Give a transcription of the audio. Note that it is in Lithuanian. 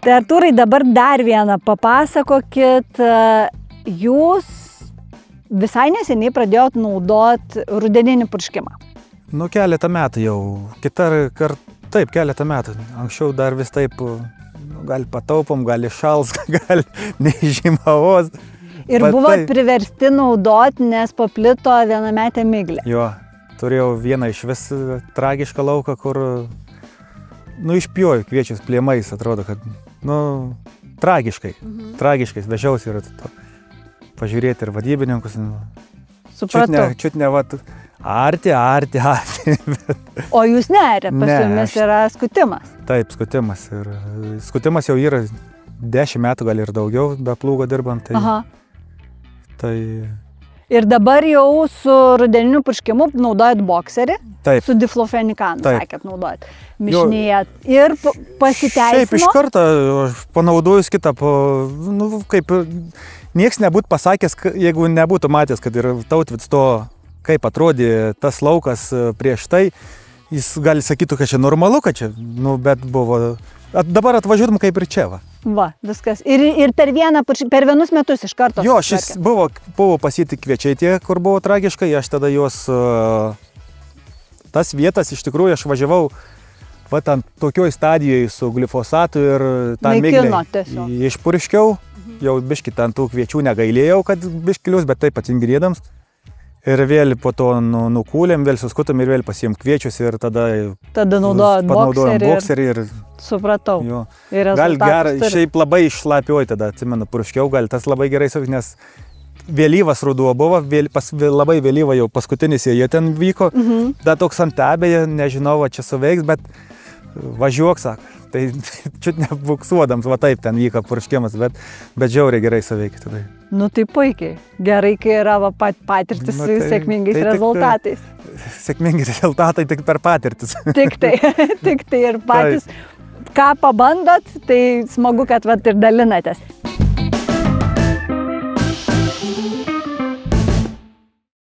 Tai Artūrai, dabar dar vieną papasakokit. Jūs visai neseniai pradėjot naudot rudeninį purškimą. Nu, keletą metų jau. Taip, keletą metų. Anksčiau dar vis taip, gal pataupom, gal iššals, gal neįžymavos. Ir buvot priversti naudot, nes paplito vienametė miglė. Jo, turėjau vieną iš vis tragišką lauką, kur, išpjoju kviečius plėmais, atrodo, kad, tragiškai. Tragiškai, vežiausi ir pažiūrėti ir vadybininkus. Supratau. Čiut ne, arti. O jūs nearė, pas jumis yra skutimas. Taip, skutimas. Ir skutimas jau yra 10 metų, gal ir daugiau, be plūgo dirbant. Tai... Ir dabar jau su rudeniniu purškimu naudojat bokserį, taip, su diflofenikanu, sakėt, naudojat mišinėje. Ir pasiteisino. Šiaip iš karto panaudojus kitą, kaip nieks nebūtų pasakęs, jeigu nebūtų matęs, kad ir Tautvydas to, kaip atrodė tas laukas prieš tai, jis gali sakytų, kad čia normalu, kad čia, bet buvo, dabar atvažiuotum kaip ir čia, va. Va, viskas. Ir per vienus metus iš karto. Jo, šis buvo pasėti kviečiai tie, kur buvo tragiškai, aš tada juos, tas vietas iš tikrųjų aš važiavau, va, ant tokioj stadijoje su glifosatu ir tą miglę išpurškiau, jau biškį ant tų kviečių negailėjau, kad biškilius, bet taip atsingriedams. Ir vėl po to nukūlėm, vėl suskutom ir vėl pasiėm kviečius ir tada panaudojom bokserį ir... Supratau. Jo. Gal gerai, šiaip labai išlapiuoju tada, atsimenu, purškiau, gal tas labai gerai, nes vėlyvas ruduo buvo, labai vėlyva jau paskutinis jie ten vyko, da toks ant abėje, nežinau, čia suveiks, bet važiuok, sako. Tai čiut nebuksuodams, va taip ten vyko purškimas, bet žiauriai gerai suveikia tada. Tai puikiai. Gerai, kai yra patirtis su sėkmingais rezultatais. Sėkmingi rezultatai tik per patirtis. Tik tai ir patys. Ką pabandot, tai smagu, kad ir dalinatės.